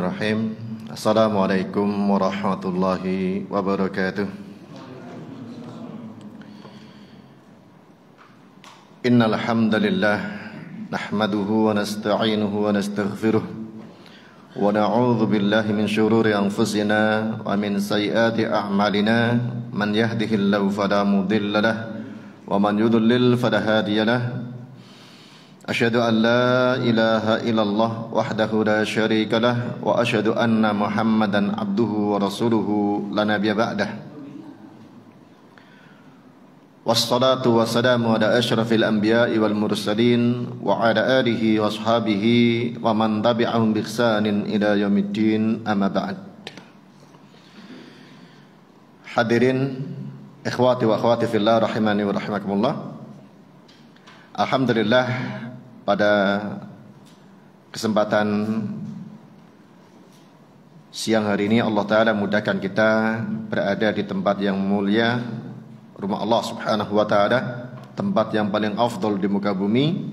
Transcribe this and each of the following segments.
Bismillahirrahmanirrahim. Assalamualaikum warahmatullahi wabarakatuh. Innal hamdalillah nahmaduhu wa nasta'inuhu wa nastaghfiruh wa na'udzu billahi min shururi anfusina wa min sayyiati a'malina. Man yahdihillahu fala mudilla lahu wa man yudlil fala hadiya lahu. Asyhadu an la ilaha illallah wahdahu la syarika lah wa asyhadu anna Muhammadan abduhu wa rasuluhu la nabiyya ba'dah. Wassalatu wassalamu ala asyrafil anbiya'i wal mursalin wa ala alihi wa ashabihi wa man tabi'ahum bi ihsanin ila yaumiddin, amma ba'd. Hadirin ikhwati wa akhwati fillah rahimani wa rahimakumullah. Alhamdulillah, pada kesempatan siang hari ini Allah Ta'ala mudahkan kita berada di tempat yang mulia, rumah Allah Subhanahu wa Ta'ala, tempat yang paling afdol di muka bumi.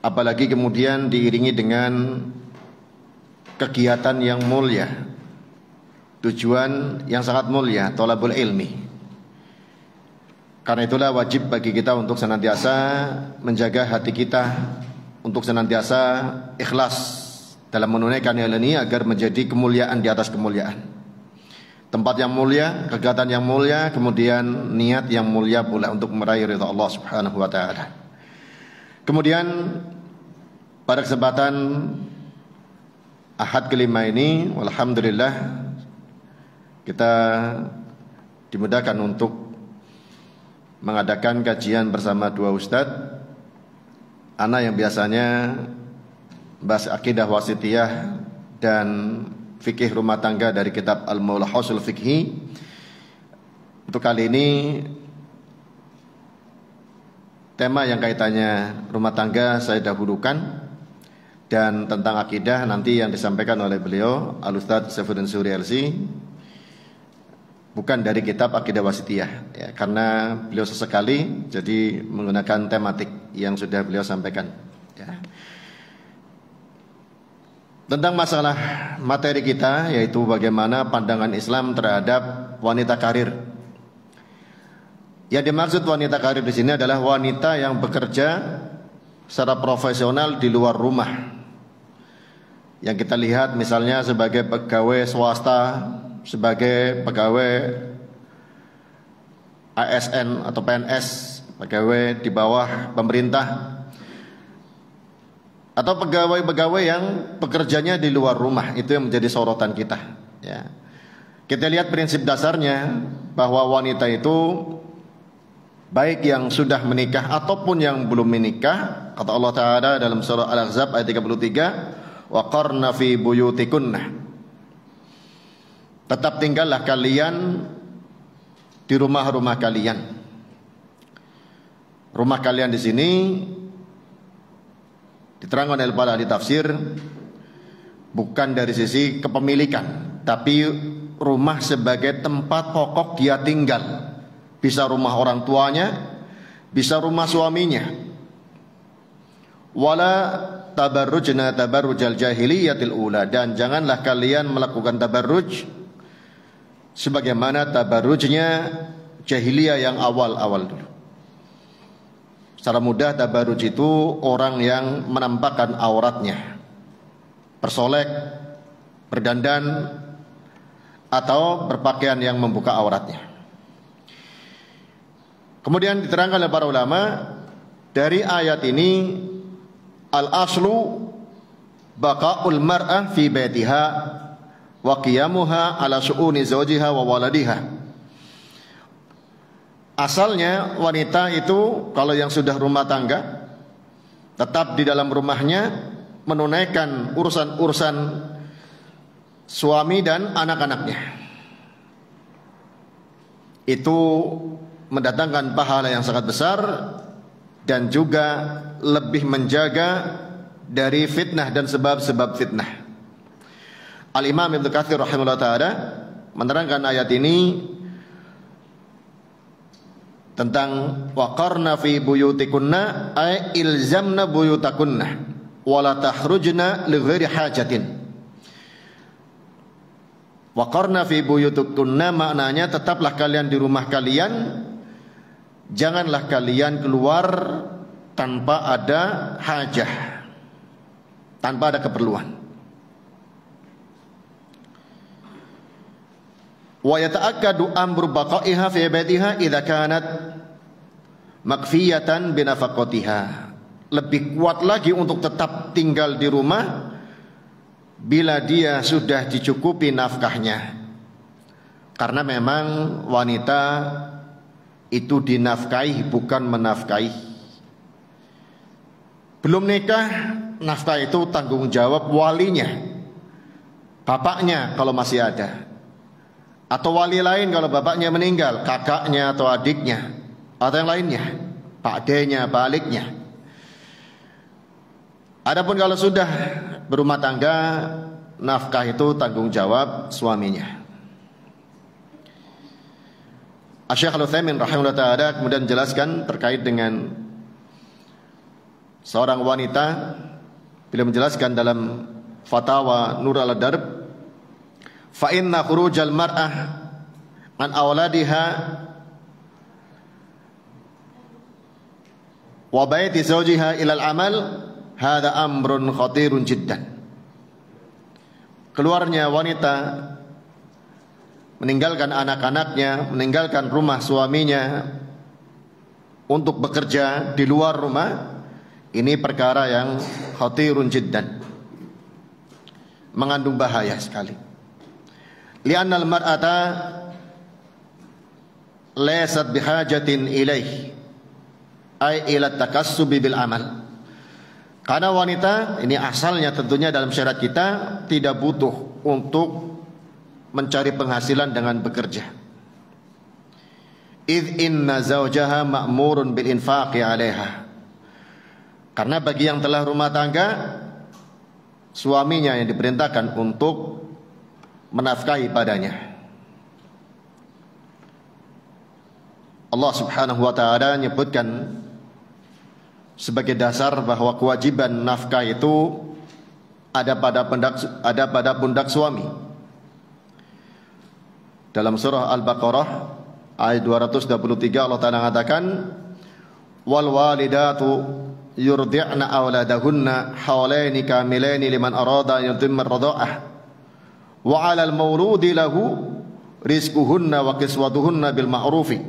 Apalagi kemudian diiringi dengan kegiatan yang mulia, tujuan yang sangat mulia, thalabul ilmi. Karena itulah wajib bagi kita untuk senantiasa menjaga hati kita, untuk senantiasa ikhlas dalam menunaikan hal ini agar menjadi kemuliaan di atas kemuliaan. Tempat yang mulia, kegiatan yang mulia, kemudian niat yang mulia pula untuk meraih ridha Allah Subhanahu wa Ta'ala. Kemudian pada kesempatan Ahad kelima ini, alhamdulillah kita dimudahkan untuk mengadakan kajian bersama dua ustadz. Ana yang biasanya bahas akidah wasitiyah dan fikih rumah tangga dari kitab Al-Mulahasul Fikhi. Untuk kali ini tema yang kaitannya rumah tangga saya dahulukan, dan tentang akidah nanti yang disampaikan oleh beliau Al-Ustadz Saifuddin Zuhri LC, bukan dari kitab Akidah Wasitiyah ya, karena beliau sesekali jadi menggunakan tematik yang sudah beliau sampaikan ya. Tentang masalah materi kita, yaitu bagaimana pandangan Islam terhadap wanita karir. Yang dimaksud wanita karir di sini adalah wanita yang bekerja secara profesional di luar rumah, yang kita lihat misalnya sebagai pegawai swasta, sebagai pegawai ASN atau PNS, pegawai di bawah pemerintah, atau pegawai-pegawai yang pekerjanya di luar rumah. Itu yang menjadi sorotan kita ya. Kita lihat prinsip dasarnya bahwa wanita itu baik yang sudah menikah ataupun yang belum menikah. Kata Allah Ta'ala dalam surah Al-Ahzab ayat 33, wa qarna fi buyutikunna, tetap tinggallah kalian di rumah-rumah kalian. Rumah kalian di sini diterangkan oleh para ahli tafsir bukan dari sisi kepemilikan, tapi rumah sebagai tempat pokok dia tinggal. Bisa rumah orang tuanya, bisa rumah suaminya. Wala tabarrujna tabarrujal jahiliyatil ula, dan janganlah kalian melakukan tabarruj sebagaimana tabarrujnya jahiliyah yang awal-awal dulu. Secara mudah, tabarruj itu orang yang menampakkan auratnya, bersolek, berdandan, atau berpakaian yang membuka auratnya. Kemudian diterangkan oleh para ulama dari ayat ini, al-aslu baqa'ul mar'ah fi baitiha wa qiyamuha ala su'uni zawjiha wa waladiha. Asalnya wanita itu kalau yang sudah rumah tangga tetap di dalam rumahnya menunaikan urusan-urusan suami dan anak-anaknya. Itu mendatangkan pahala yang sangat besar dan juga lebih menjaga dari fitnah dan sebab-sebab fitnah. Al-Imam Ibnu Katsir rahimahullah ta'ala menerangkan ayat ini tentang waqarna fi buyutikunna ay ilzamna buyutakunna wala takhrujna li ghairi hajatin. Waqarna fi buyutikunna maknanya tetaplah kalian di rumah kalian, janganlah kalian keluar tanpa ada hajah, tanpa ada keperluan. Wa yata'akkadu amru baqa'iha fi baitiha idza kanat makfiyatan bi nafaqatiha. Lebih kuat lagi untuk tetap tinggal di rumah bila dia sudah dicukupi nafkahnya. Karena memang wanita itu dinafkahi bukan menafkahi. Belum nikah, nafkah itu tanggung jawab walinya, bapaknya kalau masih ada, atau wali lain kalau bapaknya meninggal, kakaknya atau adiknya, atau yang lainnya, pakdenya, baliknya. Adapun kalau sudah berumah tangga, nafkah itu tanggung jawab suaminya. Asy-Syaikh Al-Utsaimin rahimahullah ta'ala kemudian menjelaskan terkait dengan seorang wanita. Beliau menjelaskan dalam Fatawa Nur al-Darb, fa inna khurujal mar'ah an awladiha wa baiti zawjiha ila al-amal hadza amrun khatirun jiddan. Keluarnya wanita meninggalkan anak-anaknya, meninggalkan rumah suaminya untuk bekerja di luar rumah, ini perkara yang khatirun jiddan, mengandung bahaya sekali. Li'anna al-mar'ata laysat bihajatin ilaih ay ila takassubi bil amal. Karena wanita ini asalnya tentunya dalam syariat kita tidak butuh untuk mencari penghasilan dengan bekerja. Idh inna zawjaha ma'murun bil infaqi 'alaiha. Karena bagi yang telah rumah tangga, suaminya yang diperintahkan untuk menafkahi padanya. Allah Subhanahu wa taala menyebutkan sebagai dasar bahwa kewajiban nafkah itu ada pada pundak suami. Dalam surah Al-Baqarah ayat 223 Allah Ta'ala mengatakan, wal walidatu yurdi'na auladahunna hawlaini kamilaini liman arada an yutimma ar-radha'ah wa 'alal mauludi lahu rizquhunna wa kiswatuhunna bil ma'rufi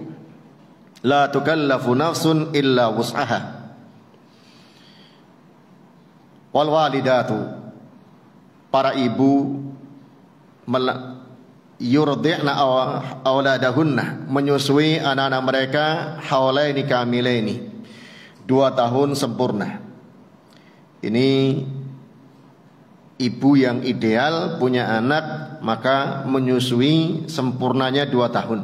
la tukallafu nafsun illa wus'aha. Wal walidatu, para ibu, yurdi'na auladahunna, menyusui anak-anak mereka, haulaini kamilaini, 2 tahun sempurna. Ini ibu yang ideal punya anak maka menyusui sempurnanya 2 tahun,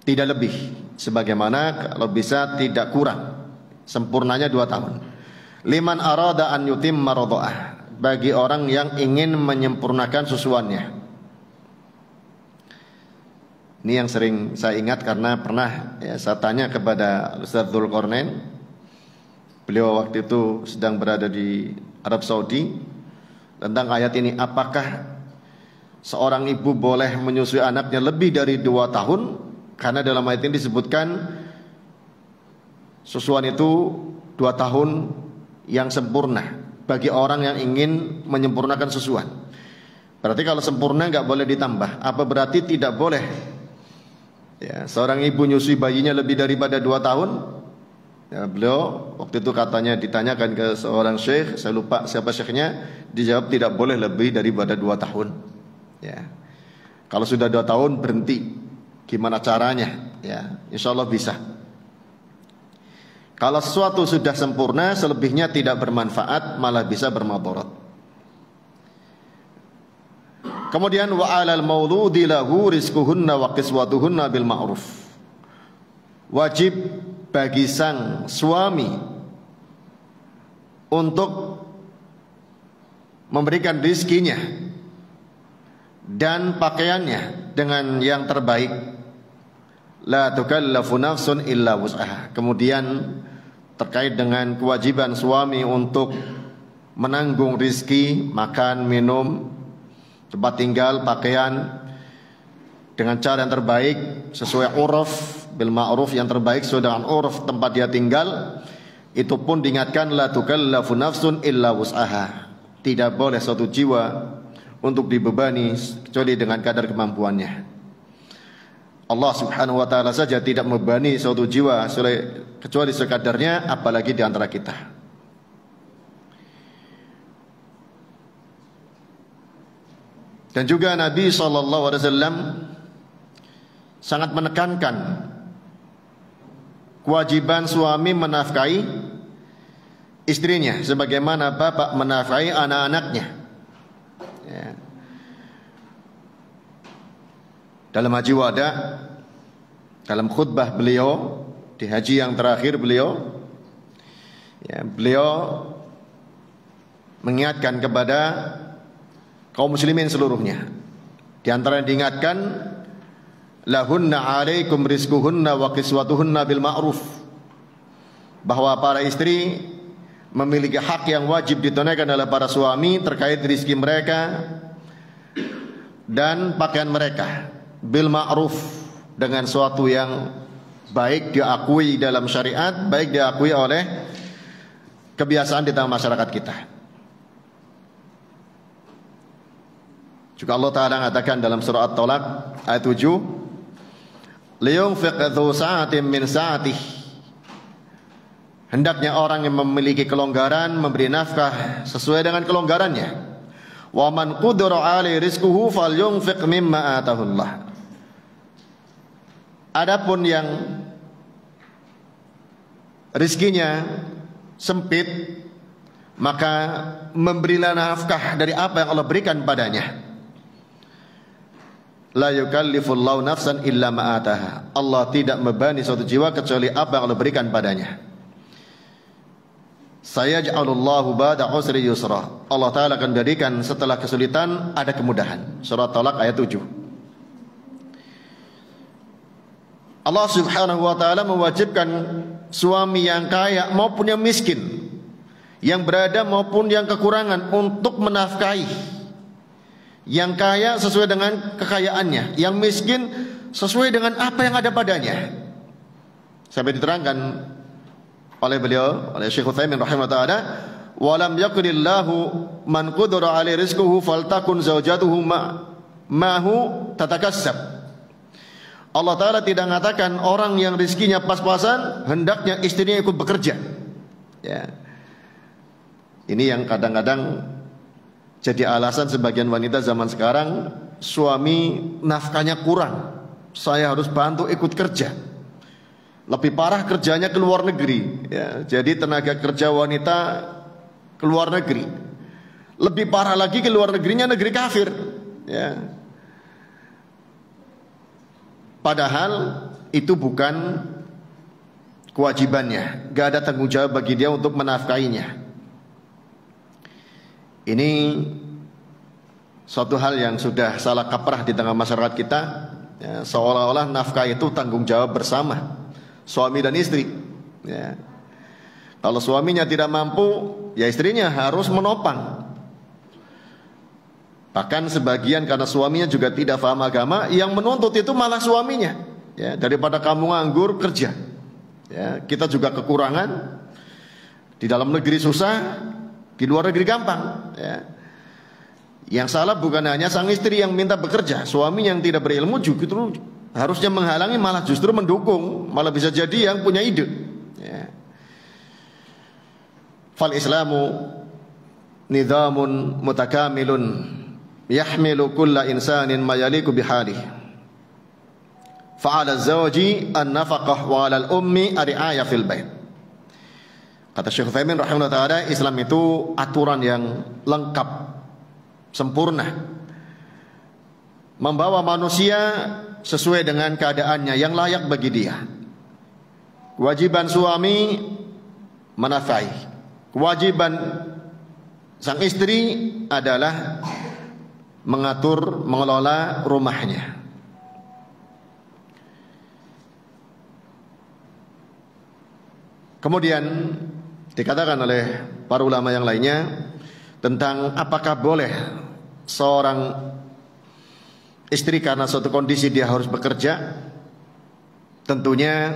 tidak lebih, sebagaimana kalau bisa tidak kurang, sempurnanya 2 tahun. Liman arada an yutimma radha'ah, bagi orang yang ingin menyempurnakan susuannya. Ini yang sering saya ingat karena pernah saya tanya kepada Ustaz Dzulqarnain. Beliau waktu itu sedang berada di Arab Saudi, tentang ayat ini, apakah seorang ibu boleh menyusui anaknya lebih dari 2 tahun? Karena dalam ayat ini disebutkan susuan itu 2 tahun yang sempurna bagi orang yang ingin menyempurnakan susuan. Berarti kalau sempurna nggak boleh ditambah. Apa berarti tidak boleh ya seorang ibu nyusui bayinya lebih daripada 2 tahun? Ya, beliau waktu itu katanya ditanyakan ke seorang syekh, saya lupa siapa syekhnya, dijawab tidak boleh lebih daripada 2 tahun. Ya, kalau sudah 2 tahun berhenti. Gimana caranya? Ya, insya Allah bisa. Kalau sesuatu sudah sempurna, selebihnya tidak bermanfaat, malah bisa bermadarat. Kemudian wa 'alal mauludi lahu rizquhunna wa kiswatuhunna bil ma'ruf. Wajib bagi sang suami untuk memberikan rizkinya dan pakaiannya dengan yang terbaik. La tukallafu nafsun illa wus'aha. Kemudian terkait dengan kewajiban suami untuk menanggung rizki, makan, minum, tempat tinggal, pakaian dengan cara yang terbaik sesuai uruf bil ma'ruf, yang terbaik sesuai dengan uruf tempat dia tinggal. Itu pun diingatkan, la tukallafu nafsun illa wus'aha. Tidak boleh suatu jiwa untuk dibebani kecuali dengan kadar kemampuannya. Allah Subhanahu wa taala saja tidak membebani suatu jiwa kecuali sekadarnya, apalagi di antara kita. Dan juga Nabi SAW sangat menekankan kewajiban suami menafkahi istrinya sebagaimana bapak menafkahi anak-anaknya. Ya. Dalam haji wada, dalam khutbah beliau di haji yang terakhir beliau mengingatkan kepada kaum muslimin seluruhnya. Di antara yang diingatkan, lahunna 'alaikum rizquhunna wa kiswatuhunna bil ma'ruf, bahwa para istri memiliki hak yang wajib ditunaikan oleh para suami terkait rezeki mereka dan pakaian mereka bil ma'ruf, dengan suatu yang baik diakui dalam syariat, baik diakui oleh kebiasaan di tengah masyarakat kita. Juga Allah Ta'ala mengatakan dalam surah At-Talaq ayat 7, liyunfiq dzu sa'atin min sa'atih, hendaknya orang yang memiliki kelonggaran memberi nafkah sesuai dengan kelonggarannya. Wa man qudira 'alaihi rizquhu falyunfiq mimma atahullah. Adapun yang rizkinya sempit, maka memberilah nafkah dari apa yang Allah berikan padanya. La yukallifullahu nafsan illa ma ataha. Allah tidak membebani suatu jiwa kecuali apa yang Allah berikan padanya. Sayaj'alullahu ba'da usri yusra. Allah Ta'ala akan jadikan setelah kesulitan ada kemudahan. Surah Talaq ayat 7. Allah Subhanahu wa Ta'ala mewajibkan suami yang kaya maupun yang miskin, yang berada maupun yang kekurangan, untuk menafkahi. Yang kaya sesuai dengan kekayaannya, yang miskin sesuai dengan apa yang ada padanya. Sampai diterangkan oleh beliau, oleh Syekh Utsaimin rahimahullah, walam yakunillahu man qudira alaihi rizquhu faltakun zaujatuhu ma'hu tatakassab. Allah Ta'ala tidak mengatakan orang yang rizkinya pas-pasan hendaknya istrinya ikut bekerja. Ya. Ini yang kadang-kadang jadi alasan sebagian wanita zaman sekarang, suami nafkahnya kurang, saya harus bantu ikut kerja. Lebih parah kerjanya ke luar negeri, ya. Jadi tenaga kerja wanita ke luar negeri. Lebih parah lagi ke luar negerinya negeri kafir, ya. Padahal itu bukan kewajibannya, gak ada tanggung jawab bagi dia untuk menafkahinya. Ini suatu hal yang sudah salah kaprah di tengah masyarakat kita, ya, seolah-olah nafkah itu tanggung jawab bersama suami dan istri, ya. Kalau suaminya tidak mampu, ya istrinya harus menopang. Bahkan sebagian karena suaminya juga tidak paham agama, yang menuntut itu malah suaminya, ya. Daripada kamu nganggur kerja, ya. Kita juga kekurangan, di dalam negeri susah, di luar negeri gampang, ya. Yang salah bukan hanya sang istri yang minta bekerja, suami yang tidak berilmu juga itu harusnya menghalangi, malah justru mendukung, malah bisa jadi yang punya ide, ya. Fal Islamu nizamun mutakamilun yahmilu kulla insanin ma yaliku bihalih. Fa'ala zawji an-nafaqah wa 'ala al-ummi ar-ri'ayah fil bait. Kata Syekh Utsaimin rahimahullah ta'ala, Islam itu aturan yang lengkap, sempurna, membawa manusia sesuai dengan keadaannya yang layak bagi dia. Kewajiban suami menafkahi, kewajiban sang istri adalah mengatur, mengelola rumahnya. Kemudian dikatakan oleh para ulama yang lainnya tentang apakah boleh seorang istri karena suatu kondisi dia harus bekerja, tentunya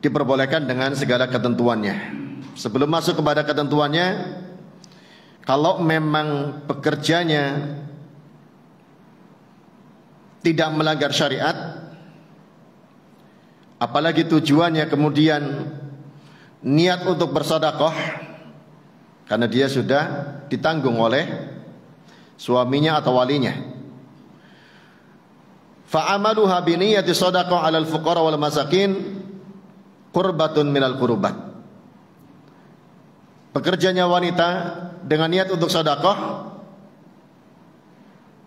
diperbolehkan dengan segala ketentuannya. Sebelum masuk kepada ketentuannya, kalau memang bekerjanya tidak melanggar syariat, apalagi tujuannya kemudian niat untuk bersedekah, karena dia sudah ditanggung oleh suaminya atau walinya. Fa'amaluha biniyati shadaqah 'alal fuqara wal masakin qurbatun minal qurbat. Pekerjanya wanita dengan niat untuk sedekah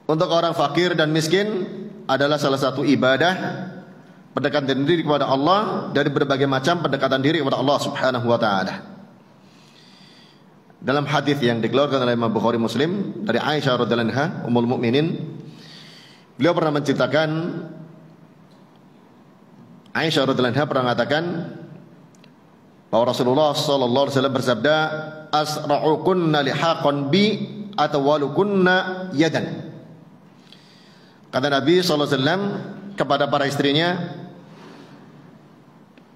untuk orang fakir dan miskin adalah salah satu ibadah pendekatan diri kepada Allah dari berbagai macam pendekatan diri kepada Allah Subhanahu wa taala. Dalam hadis yang dikeluarkan oleh Imam Bukhari Muslim dari Aisyah radhiyallahu anha, Ummul Mukminin, beliau pernah menceritakan, Aisyah radhiyallahu anha pernah mengatakan bahwa Rasulullah sallallahu alaihi wasallam bersabda, asra'ukunna lihaqan bi atwalukunna yadan. Kata Nabi sallallahu alaihi wasallam kepada para istrinya,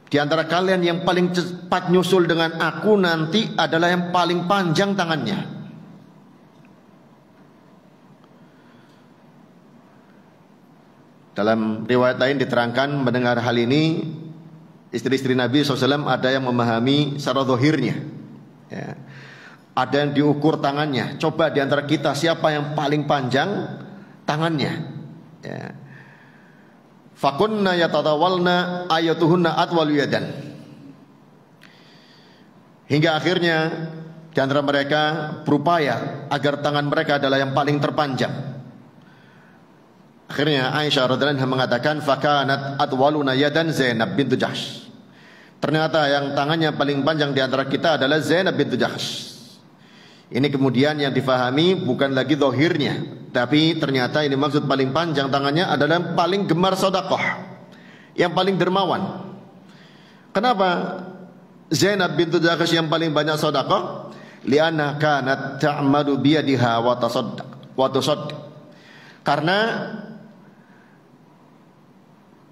di antara kalian yang paling cepat nyusul dengan aku nanti adalah yang paling panjang tangannya. Dalam riwayat lain diterangkan, mendengar hal ini, istri-istri Nabi SAW ada yang memahami secara zahirnya, ya. Ada yang diukur tangannya. Coba di antara kita siapa yang paling panjang tangannya, ya. Fakunna yatatawalna ayatuhunna atwalu yadan. Hingga akhirnya di antara mereka berupaya agar tangan mereka adalah yang paling terpanjang. Akhirnya Aisyah radhiyallahu anha mengatakan, fakanat atwaluna yadan Zainab bintu Jahsh. Ternyata yang tangannya paling panjang di antara kita adalah Zainab bintu Jahsh. Ini kemudian yang difahami bukan lagi zahirnya, tapi ternyata ini maksud paling panjang tangannya adalah yang paling gemar sedekah, yang paling dermawan. Kenapa Zainab bintu Jahsh yang paling banyak sedekah? Li'anna kanat ta'malu biyadiha wa tasaddaq. Karena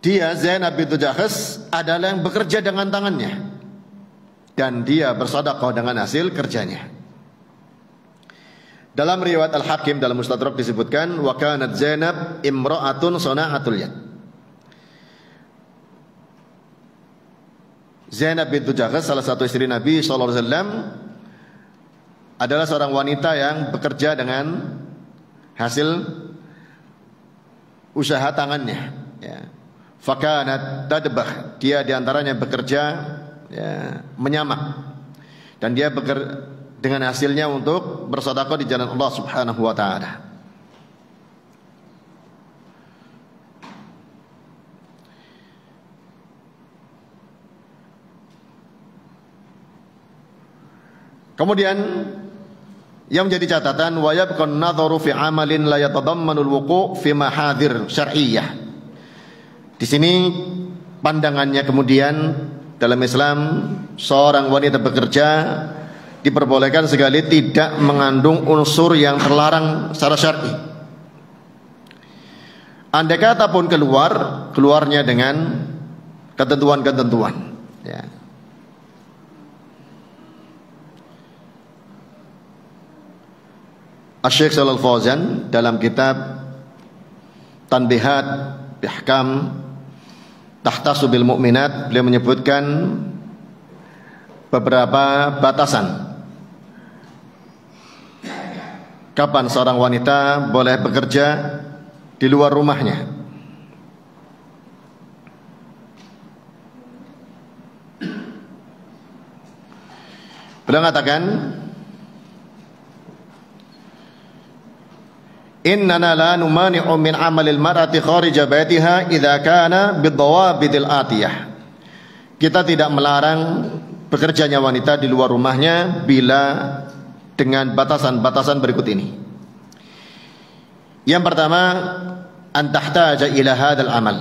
dia, Zainab bintu Jahsh, adalah yang bekerja dengan tangannya dan dia bersedekah dengan hasil kerjanya. Dalam riwayat Al-Hakim dalam Mustadrak disebutkan, wa kanat Zainab imra'atun sana'atul yad. Zainab bintu Jahsh, salah satu istri Nabi sallallahu alaihi wasallam, adalah seorang wanita yang bekerja dengan hasil usaha tangannya, ya. Fakanat tadbah, dia diantaranya bekerja, ya, menyamak, dan dia bekerja dengan hasilnya untuk bersedekah di jalan Allah Subhanahu wa taala. Kemudian yang menjadi catatan, wa yabqa an-nadharu fi 'amalin la yatadammanu al-wuqu' fi mahadir syar'iyyah. Di sini pandangannya kemudian dalam Islam seorang wanita bekerja diperbolehkan sekali tidak mengandung unsur yang terlarang secara syar'i. Andai kata pun keluarnya dengan ketentuan-ketentuan, ya. Asy-Syaikh Shalal Fauzan dalam kitab Tanbihat Bihkam Tahtasu bil Mu'minat, beliau menyebutkan beberapa batasan kapan seorang wanita boleh bekerja di luar rumahnya. Beliau mengatakan, innana la numani'u min 'amalil mar'ati kharija baitiha idza kana bidawabidil atiyah. Kita tidak melarang bekerjanya wanita di luar rumahnya bila dengan batasan-batasan berikut ini. Yang pertama, an tahtaja ila hadzal amal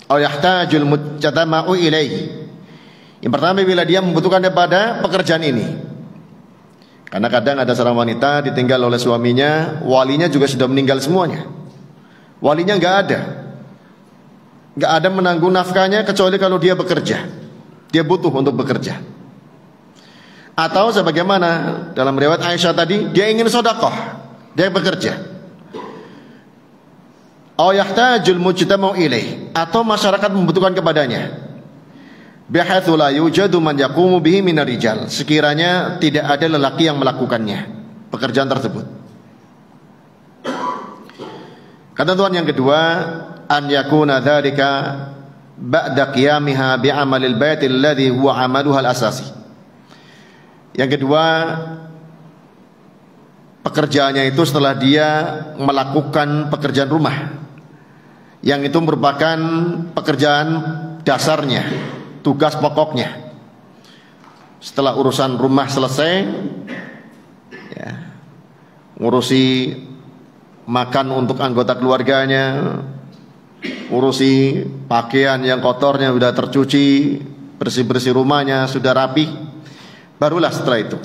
atau yahtajul mujtama'u ilaihi. Yang pertama, bila dia membutuhkan daripada pekerjaan ini, Karena kadang ada seorang wanita ditinggal oleh suaminya, walinya juga sudah meninggal semuanya. Walinya nggak ada menanggung nafkahnya kecuali kalau dia bekerja. Dia butuh untuk bekerja. Atau sebagaimana dalam riwayat Aisyah tadi, dia ingin sedekah, dia bekerja. Aw yahtajul mujtama'u ilaih, atau masyarakat membutuhkan kepadanya. Bihaitsu la yujadu man yaqumu bihi minar rijal, sekiranya tidak ada lelaki yang melakukannya pekerjaan tersebut. Ketentuan yang kedua, an yakuna dzalika ba'da qiyamiha bi'amalil baitil ladzi huwa 'amaluha al-asasi. Yang kedua, pekerjaannya itu setelah dia melakukan pekerjaan rumah, yang itu merupakan pekerjaan dasarnya, tugas pokoknya. Setelah urusan rumah selesai, ya, ngurusi makan untuk anggota keluarganya, urusi pakaian yang kotornya sudah tercuci, bersih-bersih rumahnya sudah rapi, barulah setelah itu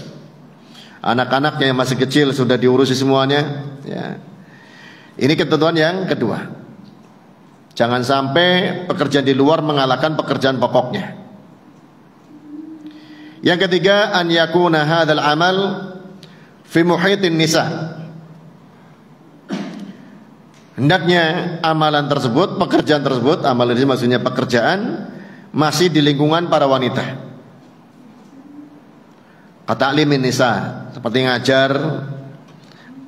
anak-anaknya yang masih kecil sudah diurusi semuanya, ya. Ini ketentuan yang kedua. Jangan sampai pekerjaan di luar mengalahkan pekerjaan pokoknya. Yang ketiga, an yakuna hadzal amal fi muhitin nisa. Hendaknya amalan tersebut, pekerjaan tersebut, amalan ini maksudnya pekerjaan, masih di lingkungan para wanita. Kata'limin nisa, seperti ngajar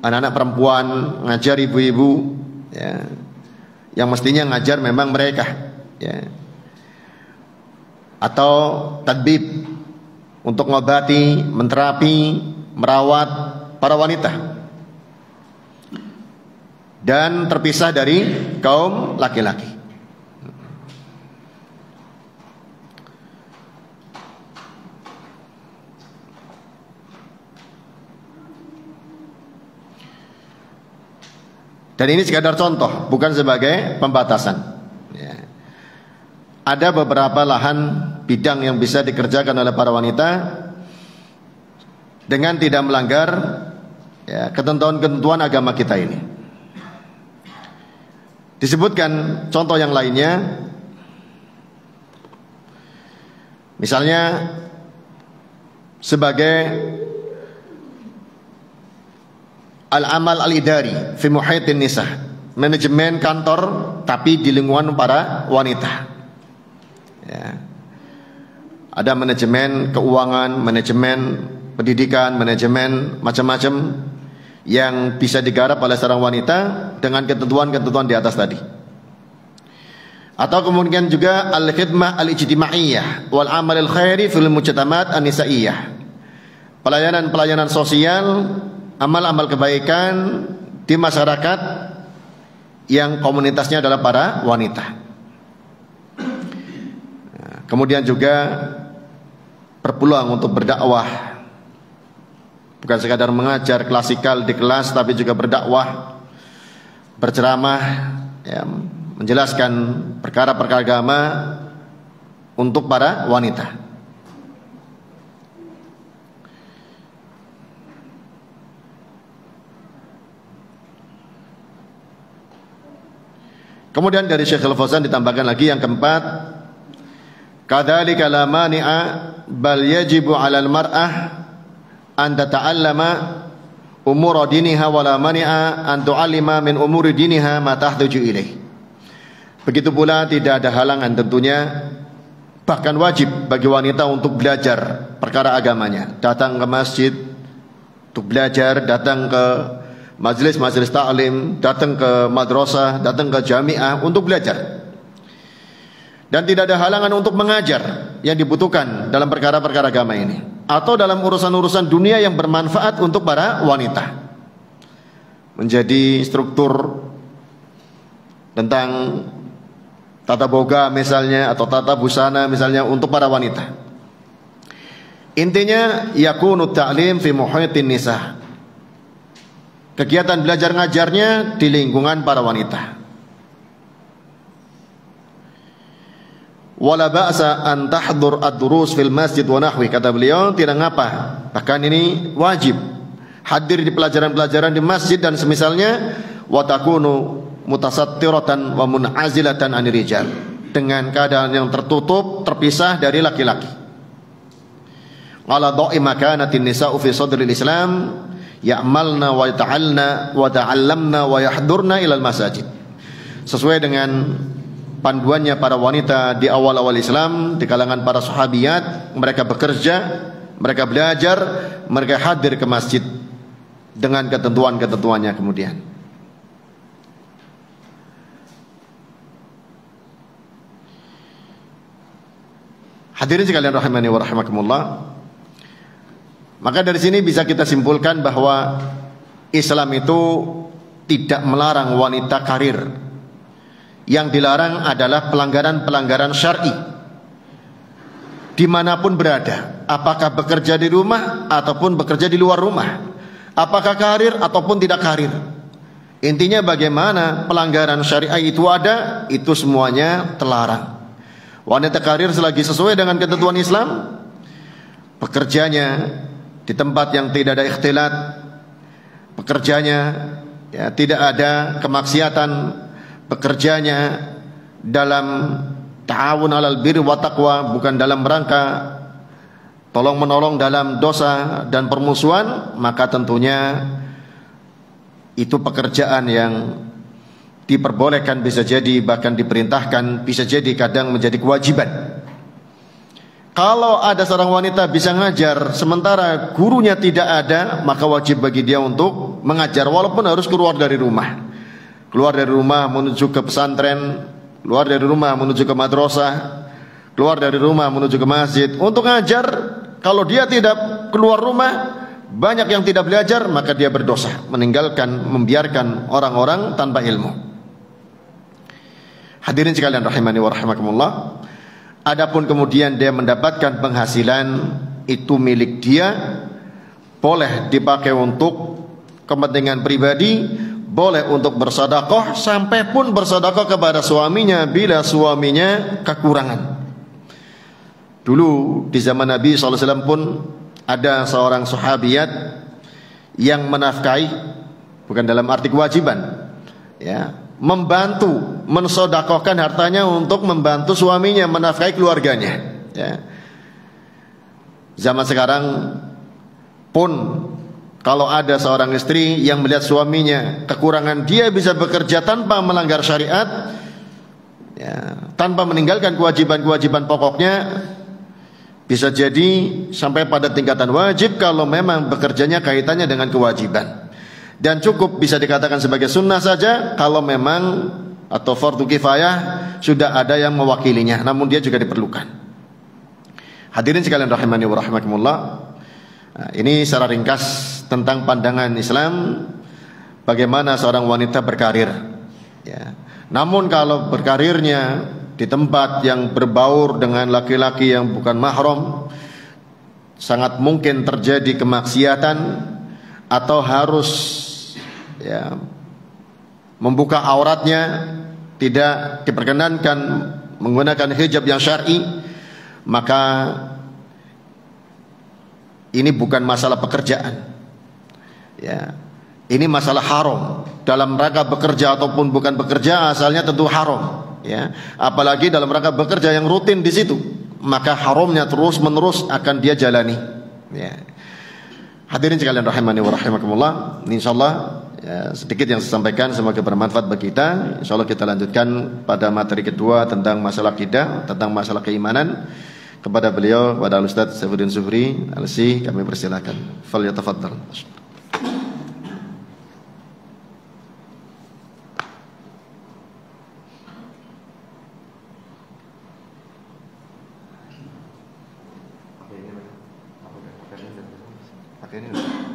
anak-anak perempuan, ngajar ibu-ibu, ya, yang mestinya ngajar memang mereka, ya. Atau tadbib, untuk ngobati, menterapi, merawat para wanita, dan terpisah dari kaum laki-laki. Dan ini sekadar contoh, bukan sebagai pembatasan, ya. Ada beberapa lahan bidang yang bisa dikerjakan oleh para wanita dengan tidak melanggar, ya, ketentuan-ketentuan agama kita ini. Disebutkan contoh yang lainnya, misalnya sebagai al-amal al-idari fi muhitin nisa, manajemen kantor tapi di lingkungan para wanita, ya. Ada manajemen keuangan, manajemen pendidikan, manajemen macam-macam yang bisa digarap oleh seorang wanita dengan ketentuan-ketentuan di atas tadi. Atau kemudian juga al-khidmah al-ijtimaiyah wal amal al-khairi fil mujtamaat an-nisaiyah, pelayanan-pelayanan sosial, amal-amal kebaikan di masyarakat yang komunitasnya adalah para wanita. Nah, kemudian juga berpeluang untuk berdakwah, bukan sekadar mengajar klasikal di kelas, tapi juga berdakwah, berceramah, ya, menjelaskan perkara-perkara agama untuk para wanita. Kemudian dari Syekh Al-Fauzan ditambahkan lagi yang keempat, kadzalika la mani'a bal yajibu 'alal mar'ah an tata'allama umur diniha wa la mani'a an tu'allima min umuri diniha ma tahtaju ilaih. Begitu pula tidak ada halangan tentunya, bahkan wajib bagi wanita untuk belajar perkara agamanya, datang ke masjid untuk belajar, datang ke majelis-majelis ta'lim, datang ke madrasah, datang ke jamiah untuk belajar. Dan tidak ada halangan untuk mengajar yang dibutuhkan dalam perkara-perkara agama ini, atau dalam urusan-urusan dunia yang bermanfaat untuk para wanita. Menjadi struktur tentang tata boga misalnya, atau tata busana misalnya untuk para wanita. Intinya yakunu ta'lim fi muhitin nisa, kegiatan belajar ngajarnya di lingkungan para wanita. wala ba'sa an tahdhur ad-durus fil masjid wa nahwi. Kata beliau, tidak ngapa, bahkan ini wajib hadir di pelajaran-pelajaran di masjid dan semisalnya, wa takunu mutasattiratan wa munazilatan anir rijal, dengan keadaan yang tertutup, terpisah dari laki-laki. Qala dha'i makanatin nisa'u fi sadril Islam ya'malna wa ta'alna wa ta'allamna wa yahdurna ilal masajid. Sesuai dengan panduannya para wanita di awal-awal Islam, di kalangan para sahabiyat, mereka bekerja, mereka belajar, mereka hadir ke masjid dengan ketentuan-ketentuannya kemudian. Hadirin sekalian rahimani wa rahimakumullah. Maka dari sini bisa kita simpulkan bahwa Islam itu tidak melarang wanita karir. Yang dilarang adalah pelanggaran-pelanggaran syar'i dimanapun berada, apakah bekerja di rumah ataupun bekerja di luar rumah, apakah karir ataupun tidak karir. Intinya bagaimana pelanggaran syariah itu ada, itu semuanya terlarang. Wanita karir selagi sesuai dengan ketentuan Islam, pekerjanya di tempat yang tidak ada ikhtilat, pekerjanya ya, tidak ada kemaksiatan, bekerjanya dalam ta'awun alal birri wa taqwa, bukan dalam rangka tolong menolong dalam dosa dan permusuhan, maka tentunya itu pekerjaan yang diperbolehkan, bisa jadi bahkan diperintahkan, bisa jadi kadang menjadi kewajiban. Kalau ada seorang wanita bisa ngajar sementara gurunya tidak ada, maka wajib bagi dia untuk mengajar walaupun harus keluar dari rumah. Keluar dari rumah menuju ke pesantren, keluar dari rumah menuju ke madrasah, keluar dari rumah menuju ke masjid untuk ngajar. Kalau dia tidak keluar rumah, banyak yang tidak belajar, maka dia berdosa, meninggalkan, membiarkan orang-orang tanpa ilmu. Hadirin sekalian rahimani wa rahimakumullah. Adapun kemudian dia mendapatkan penghasilan, itu milik dia, boleh dipakai untuk kepentingan pribadi, boleh untuk bersedekah, sampai pun bersedekah kepada suaminya bila suaminya kekurangan. Dulu di zaman Nabi SAW pun ada seorang sahabiyat yang menafkahi, bukan dalam arti kewajiban ya, membantu mensedekahkan hartanya untuk membantu suaminya menafkahi keluarganya ya. Zaman sekarang pun kalau ada seorang istri yang melihat suaminya kekurangan, dia bisa bekerja tanpa melanggar syariat ya, tanpa meninggalkan kewajiban-kewajiban pokoknya, bisa jadi sampai pada tingkatan wajib kalau memang bekerjanya kaitannya dengan kewajiban. Dan cukup bisa dikatakan sebagai sunnah saja kalau memang, atau fardu kifayah, sudah ada yang mewakilinya, namun dia juga diperlukan. Hadirin sekalian rahimani wa rahimakumullah. Nah, ini secara ringkas tentang pandangan Islam bagaimana seorang wanita berkarir ya. Namun kalau berkarirnya di tempat yang berbaur dengan laki-laki yang bukan mahram, sangat mungkin terjadi kemaksiatan, atau harus ya, membuka auratnya, tidak diperkenankan menggunakan hijab yang syar'i, maka ini bukan masalah pekerjaan ya, ini masalah haram. Dalam rangka bekerja ataupun bukan bekerja, asalnya tentu haram ya. Apalagi dalam rangka bekerja yang rutin di situ, maka haramnya terus menerus akan dia jalani ya. Hadirin sekalian rahimani wa rahimakumullah. Insyaallah ya, sedikit yang saya sampaikan semoga bermanfaat bagi kita. Insyaallah kita lanjutkan pada materi kedua tentang masalah akidah, tentang masalah keimanan. Kepada beliau, kepada Al-Ustaz Saifuddin Zuhri Al-Si, kami persilakan. Falyatafaddal. Pakai ini.